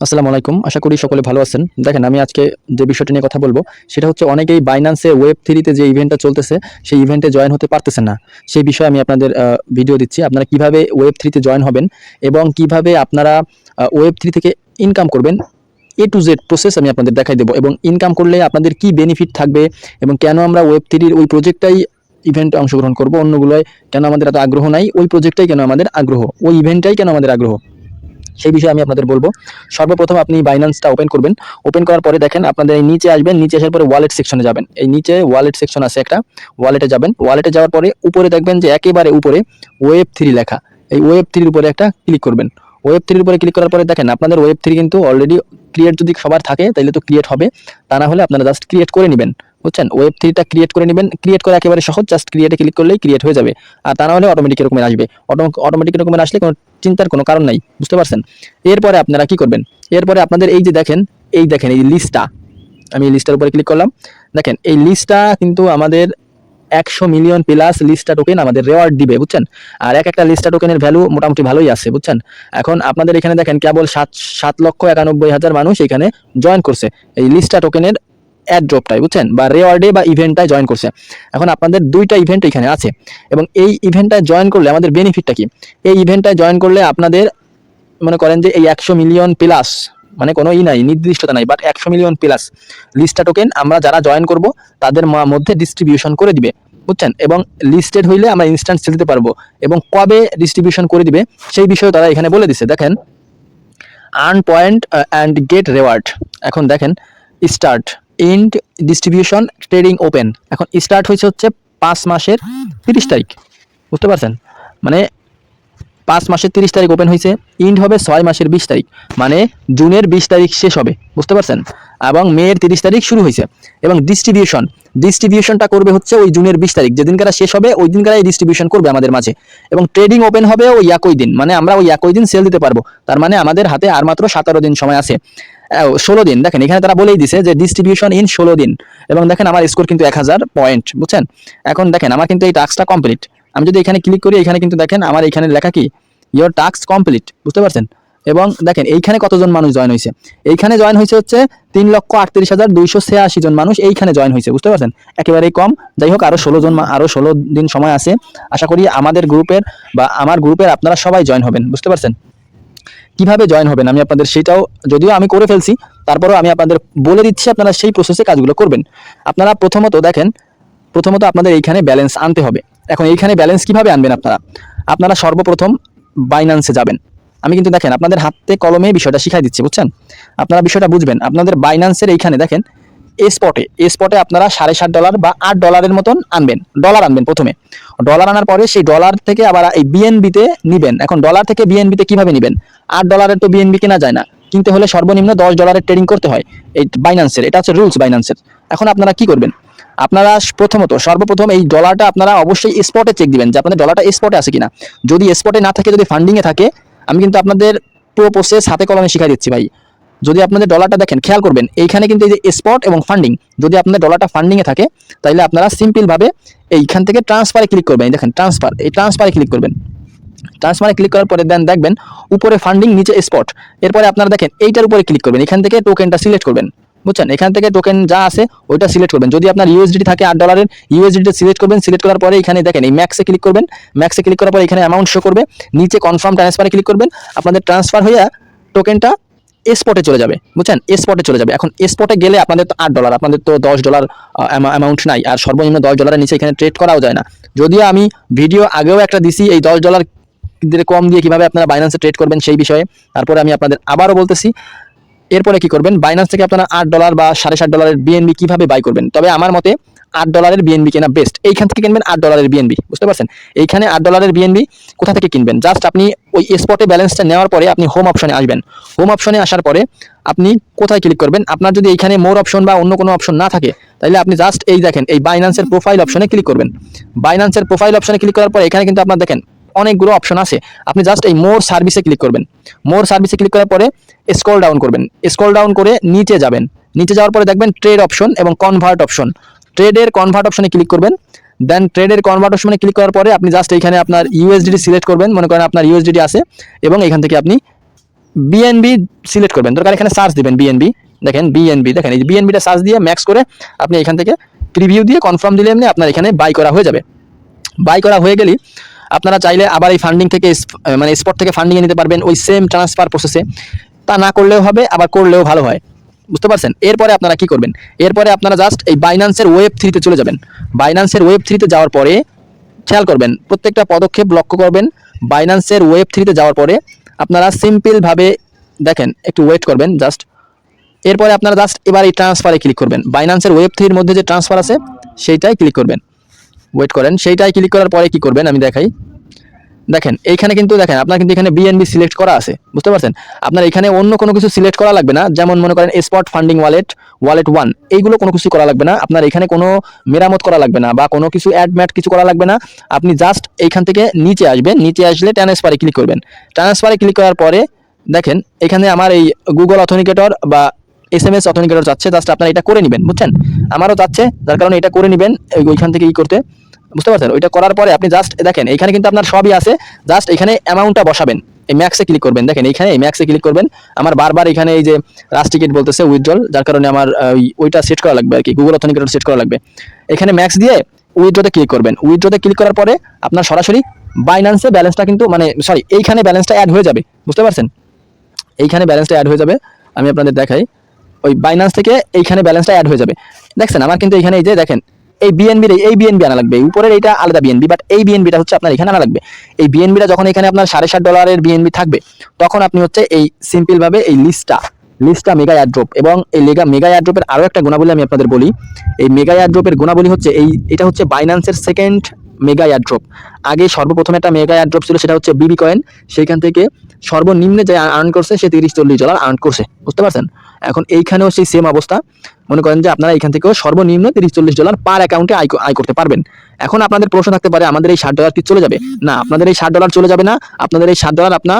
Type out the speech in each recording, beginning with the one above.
আসসালামু আলাইকুম। আশা করি সকলে ভালো আছেন। দেখেন আমি আজকে যে বিষয়টা নিয়ে কথা বলব সেটা হচ্ছে অনেকেই বাইন্যান্সে Web3 তে যে ইভেন্টটা চলতেছে সেই ইভেন্টে জয়েন হতে পারতেছেন না। সেই বিষয়ে আমি আপনাদের ভিডিও দিচ্ছি। আপনারা কিভাবে Web3 তে জয়েন হবেন এবং কিভাবে আপনারা Web3 থেকে ইনকাম করবেন A to Z প্রসেস আমি আপনাদের দেখাই দেব এবং ইনকাম করলে আপনাদের কি বেনিফিট থাকবে এবং কেন আমরা Web3 এর ওই প্রজেক্টটাই ইভেন্টে অংশগ্রহণ করব, অন্যগুলোয় কেন আমাদের এত আগ্রহ নাই, ওই প্রজেক্টটাই কেন আমাদের আগ্রহ, ওই ইভেন্টটাই কেন আমাদের আগ্রহ, সেই বিষয়ে আমি আপনাদের বলবো। সর্বপ্রথম আপনি বাইন্যান্সটা ওপেন করবেন। ওপেন করার পরে দেখেন আপনাদের এই নিচে আসবেন, নিচে আসার পরে ওয়ালেট সেকশনে যাবেন। এই নিচে ওয়ালেট সেকশন আছে একটা, ওয়ালেটে যাবেন। ওয়ালেটে যাওয়ার পরে উপরে দেখবেন যে একেবারে উপরে Web3 লেখা, এই Web3 এর উপরে একটা ক্লিক করবেন। Web3 এর উপরে ক্লিক করার পরে দেখেন আপনাদের Web3 কিন্তু অলরেডি ক্রিয়েট যদি সবার থাকে তাহলে তো ক্রিয়েট হবে, তা না হলে আপনারা জাস্ট ক্রিয়েট করে নেবেন। বুঝছেন, Web3টা ক্রিয়েট করে নেবেন। ক্রিয়েট করা একেবারে সহজ, জাস্ট ক্রিয়েটে ক্লিক করলেই ক্রিয়েট হয়ে যাবে। আর তা না হলে অটোমেটিক এরকমের আসবে। অটোমেটিক এরকমের আসলে কোনো চিন্তার কোনো কারণ নাই, বুঝতে পারছেন। এরপরে আপনারা কি করবেন, এরপরে আপনাদের এই যে দেখেন, এই দেখেন এই লিস্টটা, আমি এই লিস্টার উপরে ক্লিক করলাম। দেখেন এই লিস্টটা কিন্তু আমাদের 100 মিলিয়ন প্লাস লিস্টা টোকেন আমাদের রেওয়ার্ড দিবে, বুঝছেন। আর এক একটা লিস্টা টোকেনের ভ্যালু মোটামুটি ভালোই আছে, বুঝছেন। এখন আপনাদের এখানে দেখেন কেবল 7,91,000 মানুষ এখানে জয়েন করছে এই লিস্টা টোকেনের অ্যাড্রপটাই, বুঝছেন, বা রেওয়ার্ডে বা ইভেন্টটায় জয়েন করছে। এখন আপনাদের দুইটা ইভেন্ট এখানে আছে এবং এই ইভেন্টটায় জয়েন করলে আমাদের বেনিফিটটা কি? এই ইভেন্টটায় জয়েন করলে আপনাদের মনে করেন যে এই 100 মিলিয়ন প্লাস, মানে কোনো নাই, নির্দিষ্টতা নাই, বাট 100 মিলিয়ন প্লাস লিস্টা টোকেন আমরা যারা জয়েন করব তাদের মধ্যে ডিস্ট্রিবিউশন করে দিবে, বুঝছেন। এবং লিস্টেড হইলে আমরা ইনস্ট্যান্ট সেল দিতে পারবো এবং কবে ডিস্ট্রিবিউশন করে দিবে সেই বিষয়ে তারা এখানে বলে দিছে। দেখেন earn point and get reward. এখন দেখেন start and distribution trading open. এখন স্টার্ট হচ্ছে 5 মাসের 30 তারিখ, বুঝতে পারছেন। মানে 5 মাসের 30 তারিখ ওপেন হয়েছে, ইন্ড হবে 6 মাসের 20 তারিখ, মানে জুনের 20 তারিখ শেষ হবে, বুঝতে পারছেন। এবং মেয়ের 30 তারিখ শুরু হয়েছে। এবং ডিস্ট্রিবিউশনটা করবে হচ্ছে ওই জুনের 20 তারিখ, যেদিনকার শেষ হবে ওই দিনকার ডিস্ট্রিবিউশন করবে আমাদের মাঝে। এবং ট্রেডিং ওপেন হবে ওই একই দিন, মানে আমরা ওই একই দিন সেল দিতে পারবো। তার মানে আমাদের হাতে আর মাত্র 17 দিন সময় আছে, 16 দিন। দেখেন এখানে তারা বলেই দিছে যে ডিস্ট্রিবিউশন ইন 16 দিন। এবং দেখেন আমার স্কোর কিন্তু 1000 পয়েন্ট, বুঝছেন। এখন দেখেন আমার কিন্তু এই টাস্কটা কমপ্লিট। আমি যদি এখানে ক্লিক করি, এখানে কিন্তু দেখেন আমার এখানে লেখা কি, ইয়োর টাস্ক কমপ্লিট, বুঝতে পারছেন। এবং দেখেন এইখানে কতজন মানুষ জয়েন হয়েছে, এইখানে জয়েন হয়েছে হচ্ছে 3,38,286 জন মানুষ এইখানে জয়েন হয়েছে, বুঝতে পারছেন। একেবারেই কম। যাই হোক, আরো 16 দিন সময় আছে। আশা করি আমাদের গ্রুপের বা আমার গ্রুপের আপনারা সবাই জয়েন হবেন, বুঝতে পারছেন। কিভাবে জয়েন হবেন আমি আপনাদের সেটাও, যদিও আমি করে ফেলছি, তারপরেও আমি আপনাদের বলে দিচ্ছি, আপনারা সেই প্রসেসে কাজগুলো করবেন। আপনারা প্রথমত আপনাদের এইখানে ব্যালেন্স আনতে হবে। এখন এইখানে ব্যালেন্স কিভাবে আনবেন আপনারা সর্বপ্রথম বাইন্যান্সে যাবেন। আমি কিন্তু দেখেন আপনাদের হাতে কলমে বিষয়টা শিখাই দিচ্ছি, বুঝছেন। আপনারা বিষয়টা বুঝবেন। আপনাদের বাইন্যান্সের এইখানে দেখেন স্পটে আপনারা $7.5 বা $8 মতন আনবেন, ডলার আনবেন প্রথমে। ডলার আনার পরে সেই ডলার থেকে আবার এই বিএনবিতে নিবেন। এখন ডলার থেকে বিএনবিতে কিভাবে নিবেন? $8 তো বিএনবি কেনা যায় না, কিনতে হলে সর্বনিম্ন $10 ট্রেডিং করতে হয় এই বাইন্যান্সের, এটা হচ্ছে রুলস বাইন্যান্সের। এখন আপনারা কি করবেন? আপনারা সর্বপ্রথম এই ডলারটা আপনারা অবশ্যই স্পটে চেক দিবেন যে আপনাদের ডলারটা স্পটে আছে কিনা। যদি স্পটে না থাকে, যদি ফান্ডিং এ থাকে, আমি কিন্তু আপনাদের পুরো প্রসেস হাতে কলমে শিখাই দিচ্ছি ভাই। যদি আপনাদের ডলারটা দেখেন, খেয়াল করবেন এইখানে কিন্তু এই যে স্পট এবং ফান্ডিং, যদি আপনাদের ডলারটা ফান্ডিং এ থাকে তাহলে আপনারা সিম্পল ভাবে এইখান থেকে ট্রান্সফারে ক্লিক করবেন। দেখেন ট্রান্সফার, এই ট্রান্সফারে ক্লিক করবেন। ট্রান্সফারে ক্লিক করার পরে দেন দেখবেন উপরে ফান্ডিং, নিচে স্পট। এরপরে আপনারা দেখেন এইটার উপরে ক্লিক করবেন, এখান থেকে টোকেনটা সিলেক্ট করবেন, বুঝছেন। এখান থেকে টোকেন যা আছে ওইটা সিলেক্ট করবেন। যদি আপনার ইউএসডিটি থাকে $8, ইউএসডিটি সিলেক্ট করবেন। সিলেক্ট করার পরে এখানে দেখেন এই ম্যাক্সে ক্লিক করবেন। ম্যাক্সে ক্লিক করার পরে এখানে অ্যামাউন্ট শো করবে, নিচে কনফার্ম ট্রান্সফারে ক্লিক করবেন। আপনাদের ট্রান্সফার হয়ে টোকেনটা স্পটে চলে যাবে, বুঝছেন, স্পটে চলে যাবে। এখন স্পটে গেলে আপনাদের তো $8, আপনাদের তো $10 অ্যামাউন্ট নাই, আর সর্বনিম্ন $10 নিচে এখানে ট্রেড করাও যায় না। যদিও আমি ভিডিও আগেও একটা দিছি এই $10 কম দিয়ে কিভাবে আপনারা বাইন্যান্সে ট্রেড করবেন সেই বিষয়ে, তারপরে আমি আপনাদের আবারও বলতেছি। এরপরে কি করবেন, বাইন্যান্স থেকে আপনারা $8 বা $7.5 বিএনবি কিভাবে বাই করবেন। তবে আমার মতে $8 বিএনবি কেনা বেস্ট। এইখান থেকে কিনবেন $8 বিএনবি, বুঝতে পারছেন। এইখানে $8 বিএনবি কোথা থেকে কিনবেন? জাস্ট আপনি ওই স্পটে ব্যালেন্সটা নেওয়ার পরে আপনি হোম অপশনে আসবেন। হোম অপশনে আসার পরে আপনি কোথায় ক্লিক করবেন? আপনার যদি এইখানে মোর অপশন বা অন্য কোনো অপশন না থাকে তাহলে আপনি জাস্ট এই দেখেন এই বাইন্যান্সের প্রোফাইল অপশনে ক্লিক করবেন। বাইন্যান্সের প্রোফাইল অপশনে ক্লিক করার পরে এখানে কিন্তু আপনার দেখেন অনেকগুলো অপশন আছে। আপনি জাস্ট এই মোর সার্ভিসে ক্লিক করবেন। মোর সার্ভিসে ক্লিক করার পরে স্ক্রল ডাউন করবেন। স্ক্রল ডাউন করে নিচে যাবেন। নিচে যাওয়ার পরে দেখবেন ট্রেড অপশন এবং কনভার্ট অপশন। ট্রেডের কনভার্ট অপশনে ক্লিক করবেন। দেন ট্রেডের কনভার্ট অপশনে ক্লিক করার পরে আপনি জাস্ট এইখানে আপনার ইউএসডিটি সিলেক্ট করবেন। মনে করেন আপনার ইউএসডিটি আছে এবং এখান থেকে আপনি বিএনবি সিলেক্ট করবেন, দরকার এখানে সার্চ দিবেন বিএনবি, দেখেন বিএনবি, দেখেন এই বিএনবিটা সার্চ দিয়ে ম্যাক্স করে আপনি এখান থেকে প্রিভিউ দিয়ে কনফার্ম দিলে এমনি আপনার এখানে বাই করা হয়ে যাবে। বাই করা হয়ে গেলেই আপনারা চাইলে আবার এই ফান্ডিং থেকে মানে স্পট থেকে ফান্ডিংয়ে নিতে পারবেন ওই সেম ট্রান্সফার প্রসেসে। তা না করলেও হবে, আবার করলেও ভালো হয়, বুঝতে পারছেন। এরপরে আপনারা কি করবেন, এরপরে আপনারা জাস্ট এই বাইন্যান্সের ওয়েব 3-তে চলে যাবেন। বাইন্যান্সের ওয়েব 3-তে যাওয়ার পরে খেয়াল করবেন, প্রত্যেকটা পদক্ষেপ লক্ষ্য করবেন। বাইন্যান্সের ওয়েব 3-তে যাওয়ার পরে আপনারা সিম্পলভাবে দেখেন, একটু ওয়েট করবেন জাস্ট। এরপরে আপনারা জাস্ট এবার এই ট্রান্সফারে ক্লিক করবেন। বাইন্যান্সের ওয়েব 3-এর মধ্যে যে ট্রান্সফার আছে সেইটাই ক্লিক করবেন। ওয়েট করেন, সেইটাই ক্লিক করার পরে কি করবেন আমি দেখাই। দেখেন এইখানে কিন্তু দেখেন আপনার কিন্তু এখানে বিএনবি সিলেক্ট করা আছে, বুঝতে পারছেন। আপনার এখানে অন্য কোনো কিছু সিলেক্ট করা লাগবে না, যেমন মনে করেন স্পট ফান্ডিং ওয়ালেট, ওয়ালেট 1, এইগুলো কোনো কিছু করা লাগবে না। আপনার এখানে কোনো মেরামত করা লাগবে না বা কোনো কিছু অ্যাড ম্যাট কিছু করা লাগবে না। আপনি জাস্ট এইখান থেকে নিচে আসবেন, নিচে আসলে ট্রান্সফারে ক্লিক করবেন। ট্রান্সফারে ক্লিক করার পরে দেখেন এখানে আমার এই গুগল অথেন্টিকেটর বা SMS অথেন্টিকেটর চাচ্ছে, জাস্ট আপনারা এটা করে নেবেন, বুঝছেন। আমারও চাচ্ছে, যার কারণে এটা করে নেবেন ওইখান থেকে ই করতে, বুঝতে পারছেন। ওইটা করার পরে আপনি জাস্ট দেখেন এখানে কিন্তু আপনার সবই আছে, জাস্ট এখানে অ্যামাউন্টটা বসাবেন। এই ম্যাক্সে ক্লিক করবেন, দেখেন এইখানে এই ম্যাক্সে ক্লিক করবেন। আমার বারবার এখানে এই যে রাস্ট টিকিট বলতেছে উইথড্রল, যার কারণে আমার ওইটা সেট করা লাগবে আর কি, গুগল অথেন্টিকেটর সেট করা লাগবে। এখানে ম্যাক্স দিয়ে উইথড্রতে ক্লিক করবেন। উইথড্রতে ক্লিক করার পরে আপনার সরাসরি বাইন্যান্সে ব্যালেন্সটা কিন্তু মানে সরি এইখানে ব্যালেন্সটা অ্যাড হয়ে যাবে, বুঝতে পারছেন। এইখানে ব্যালেন্সটা অ্যাড হয়ে যাবে, আমি আপনাদের দেখাই। ওই বাইন্যান্স থেকে এইখানে ব্যালেন্সটা অ্যাড হয়ে যাবে। দেখছেন আমার কিন্তু এখানে এই যে দেখেন এই বিএনবি আনা লাগবে, উপরের এইটা আলাদা বিএনবি, বাট এই বিএনবিটা হচ্ছে আপনার এখানে আনা লাগবে। এই বিএনবিটা যখন এখানে আপনার $7.5 বিএনবি থাকবে, তখন আপনি হচ্ছে এই সিম্পল ভাবে এই লিস্টটা মেগা এয়ারড্রপ। এবং এই মেগা এয়ারড্রপের আরো একটা গুণাবলী আমি আপনাদের বলি। এই মেগা এয়ারড্রপের গুণাবলী হচ্ছে এটা হচ্ছে বাইন্যান্সের সেকেন্ড মেগা এয়ারড্রপ। আগে সর্বপ্রথম একটা মেগা এয়ারড্রপ ছিল, সেটা হচ্ছে বিবি কয়েন। সেইখান থেকে সর্বনিম্নে যে আর্ন করছে সে $30-40 আর্ন করছে, বুঝতে পারছেন। এখন এইখানেও সেই সেম অবস্থা। মনে করেন যে আপনারা এখান থেকেও সর্বনিম্ন $30-40 পার অ্যাকাউন্টে আয় করতে পারবেন। এখন আপনাদের প্রশ্ন থাকতে পারে আমাদের এই $60 কি চলে যাবে? না, আপনাদের এই $60 চলে যাবে না। আপনাদের এই $60 আপনার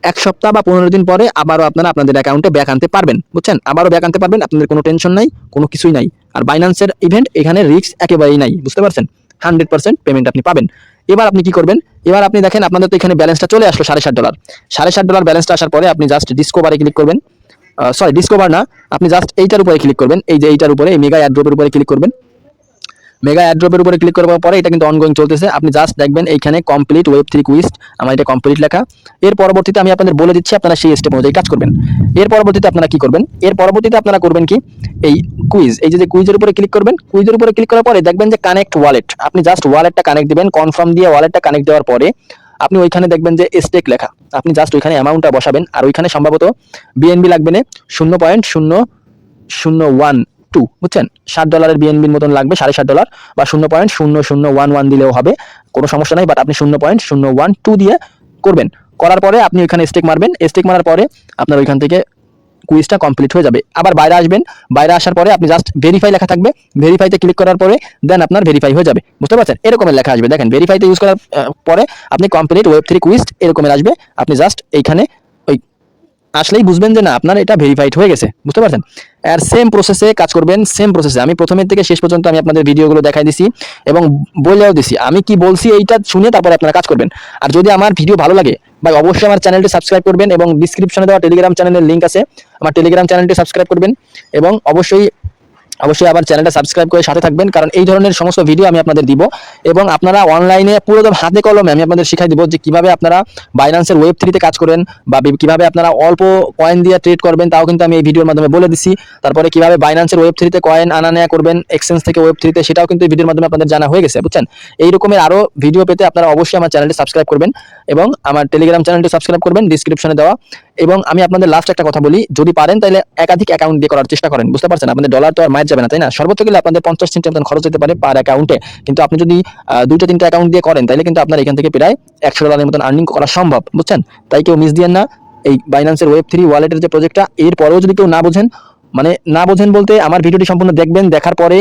1 সপ্তাহ বা 15 দিন পরে আবারও আপনারা আপনাদের অ্যাকাউন্টে ব্যাক আনতে পারবেন, বুঝছেন। আবারও ব্যাক আনতে পারবেন, আপনাদের কোনো টেনশন নাই, কোনো কিছুই নাই। আর বাইন্যান্সের ইভেন্ট এখানে রিস্ক একেবারেই নাই, বুঝতে পারছেন। 100% পেমেন্ট আপনি পাবেন। এবার আপনি কি করবেন, এবার আপনি দেখেন আপনাদের তো এখানে ব্যালেন্সটা চলে আসলো $60.5। $60.5 ব্যালেন্সটা আসার পরে আপনি জাস্ট ডিসকভারে ক্লিক করবেন। সরি, ডিসকভার না, আপনি জাস্ট এইটার উপরে ক্লিক করবেন, এই যে এইটার উপরে, এই মেগা এয়ারড্রপের উপরে ক্লিক করবেন। মেগা এয়ারড্রপের উপরে ক্লিক করার পরে এটা কিন্তু অনগোয়িং চলতেছে। আপনি জাস্ট দেখবেন এইখানে কমপ্লিট ওয়েব 3 কুইজ, আমার এটা কমপ্লিট লেখা। এর পরবর্তীতে আমি আপনাদের বলে দিচ্ছি, আপনারা সেই স্টেপ অনুযায়ী কাজ করবেন। এর পরবর্তীতে আপনারা কি করবেন, এর পরবর্তীতে আপনারা করবেন কি, এই কুইজ, এই যে কুইজের উপরে ক্লিক করবেন। কুইজের উপরে ক্লিক করার পরে দেখবেন যে কানেক্ট ওয়ালেট, আপনি জাস্ট ওয়ালেটটা কানেক্ট দিবেন। কনফার্ম দিয়ে ওয়ালেটটা কানেক্ট দেওয়ার পরে আপনি ওইখানে দেখবেন যে স্টেক লেখা, আপনি জাস্ট ওইখানে অ্যামাউন্টটা বসাবেন। আর ওইখানে সম্ভবত বিএনবি লাগবে না, 0.0012, বুঝছেন। $60 বিএনবির মতন লাগবে, $60.5 বা 0.0011 দিলেও হবে, কোনো সমস্যা নাই। বাট আপনি 0.012 দিয়ে করবেন। করার পরে আপনি ওইখানে স্টেক মারবেন। স্টেক মারার পরে আপনার ওইখান থেকে কুইজটা কমপ্লিট হয়ে যাবে। আবার বাইরে আসবেন, বাইরে আসার পরে আপনি জাস্ট ভেরিফাই লেখা থাকবে, ভেরিফাইতে ক্লিক করার পরে দেন আপনার ভেরিফাই হয়ে যাবে, বুঝতে পারছেন। এরকমের লেখা আসবে, দেখেন ভেরিফাইতে ইউজ করার পরে আপনি কমপ্লিট ওয়েব 3 কুইজ এরকমের আসবে। আপনি জাস্ট এইখানে ওই আসলেই বুঝবেন যে না আপনার এটা ভেরিফাইড হয়ে গেছে, বুঝতে পারছেন। আর সেম প্রসেসে কাজ করবেন, সেম প্রসেসে। আমি প্রথমের থেকে শেষ পর্যন্ত আমি আপনাদের ভিডিওগুলো দেখাই দিছি এবং বলেও দিছি, আমি কি বলছি এইটা শুনে তারপরে আপনারা কাজ করবেন। আর যদি আমার ভিডিও ভালো লাগে ভাই, অবশ্যই আমার চ্যানেলটি সাবস্ক্রাইব করবেন এবং ডিসক্রিপশনে দেওয়া টেলিগ্রাম চ্যানেলের লিঙ্ক আছে, আমার টেলিগ্রাম চ্যানেলটি সাবস্ক্রাইব করবেন এবং অবশ্যই আবার চ্যানেলটা সাবস্ক্রাইব করে সাথে থাকবেন, কারণ এই ধরনের সমস্ত ভিডিও আমি আপনাদের দিব। এবং আপনারা অনলাইনে পুরোদম হাতে কলমে আমি আপনাদের শিখাই দিব যে কিভাবে আপনারা বাইন্যান্সের ওয়েব 3-তে কাজ করেন বা কিভাবে আপনারা অল্প কয়েন দিয়ে ট্রেড করবেন, তাও কিন্তু আমি এই ভিডিওর মাধ্যমে বলে দিচ্ছি। তারপরে কিভাবে বাইন্যান্সের ওয়েব 3-তে কয়েন আনা নেওয়া করবেন এক্সচেঞ্জ থেকে ওয়েব 3-তে, সেটাও কিন্তু এই ভিডিওর মাধ্যমে আপনাদের জানা হয়ে গেছে, বুঝছেন। এই রকমের আরো ভিডিও পেতে আপনারা অবশ্যই আমার চ্যানেলটি সাবস্ক্রাইব করবেন এবং আমার টেলিগ্রাম চ্যানেলটি সাবস্ক্রাইব করবেন, ডিসক্রিপশনে দেওয়া। এবং আমি আপনাদের লাস্ট একটা কথা বলি, যদি পারেন তাহলে একাধিক অ্যাকাউন্ট দিয়ে করার চেষ্টা করেন, বুঝতে পারছেন। আপনাদের ডলার তো আর মায়ের যাবে না, তাই না। সর্বোচ্চ গেলে আপনাদের 50 সেন্টের মতন খরচ হতে পারে পার অ্যাকাউন্টে, কিন্তু আপনি যদি 2-3টা অ্যাকাউন্ট দিয়ে করেন তাহলে কিন্তু আপনার এখান থেকে প্রায় $100 মতন আর্নিং করা সম্ভব, বুঝছেন। তাই কেউ মিস দিয়েন না এই বাইন্যান্সের ওয়েব 3 ওয়ালেটের যে প্রজেক্টটা। এর পরেও যদি কেউ না বোঝেন বলতে আমার ভিডিওটি সম্পূর্ণ দেখবেন, দেখার পরে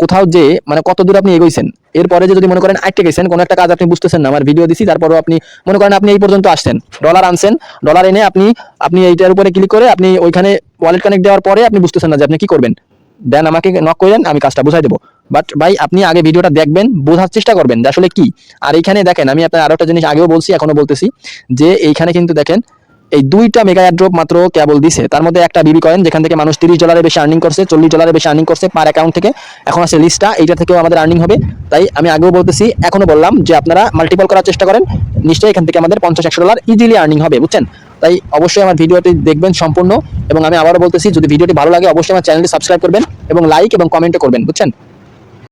কোথাও যে মানে কত দূর আপনি এগোইছেন, এরপরে যে যদি মনে করেন আটকে গেছেন কোনো একটা কাজ আপনি বুঝতেছেন না, আমার ভিডিও দিছি তারপরেও আপনি মনে করেন আপনি এই পর্যন্ত আসছেন, ডলার আনছেন, ডলার এনে আপনি এইটার উপরে ক্লিক করে আপনি ওইখানে ওয়ালেট কানেক্ট দেওয়ার পরে আপনি বুঝতেছেন না যে আপনি কি করবেন, দেন আমাকে নক করেন, আমি কাজটা বুঝাই দেবো। বাট ভাই আপনি আগে ভিডিওটা দেখবেন, বোঝার চেষ্টা করবেন যে আসলে কি। আর এইখানে দেখেন আমি আপনার আরো একটা জিনিস আগেও বলছি এখনো বলতেছি, যে এইখানে কিন্তু দেখেন এই 2টা মেগা এয়ারড্রপ মাত্র কেবল দিছে, তার মধ্যে একটা বিবি কয়েন যেখান থেকে মানুষ $30 বেশি আর্নিং করছে, $40 বেশি আর্নিং করছে পার অ্যাকাউন্ট থেকে। এখন আছে লিস্টটা, এইটা থেকেও আমাদের আর্নিং হবে। তাই আমি আগেও বলতেছি, এখনো বললাম যে আপনারা মাল্টিপল করার চেষ্টা করেন, নিশ্চয়ই এখান থেকে আমাদের $50-100 ইজিলি আর্নিং হবে, বুঝছেন? তাই অবশ্যই আমার ভিডিওটি দেখবেন সম্পূর্ণ, এবং আমি আবারও বলতেছি, যদি ভিডিওটি ভালো লাগে অবশ্যই আমার চ্যানেলটি সাবস্ক্রাইব করবেন এবং লাইক এবং কমেন্টও করবেন, বুঝছেন?